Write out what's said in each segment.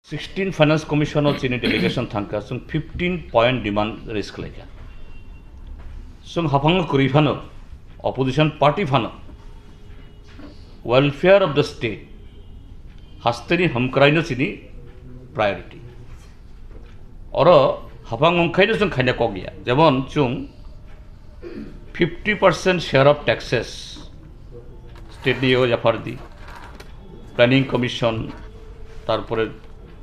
16 Finance Commission of Chini delegation thanka sung 15 point demand risk laika. Sung hapanga kuri phano opposition party phano welfare of the state hasteni hamkraino chini priority. Oro hapang ongkhaino sung khaina kogya. Jemon chung 50% share of taxes state niyo jafardi planning commission tarpore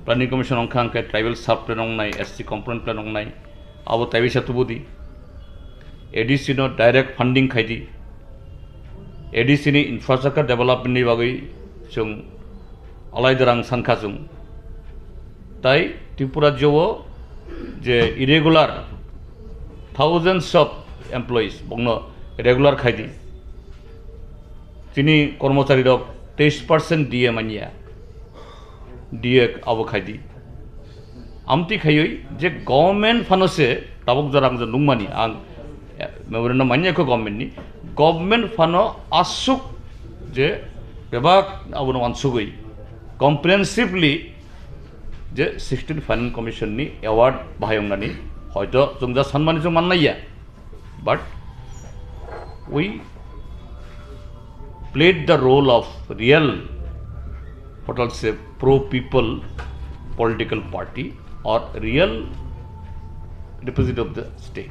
planning commission ongkha tribal sub plan ong nai SC component plan ong nai abo tabi satubudi ADC no direct funding khaidi ADC ni infrastructure development ni bagai chung alai darang sankha chung tai Tripura jowo je irregular thousands of employees bongno regular khaidi tini কর্মচারী rok 23% DA mania DA abo khaidi amti khayoi je government phanose tabok jarang je nungmani ang memorandum mania ko government phano asuk je bebak abo no ansugoi comprehensively je 16 finance commission ni award bahayongnani hoyto jungja sanmani jung mannaiya but we played the role of real, what I'll say, pro-people political party or real representative of the state.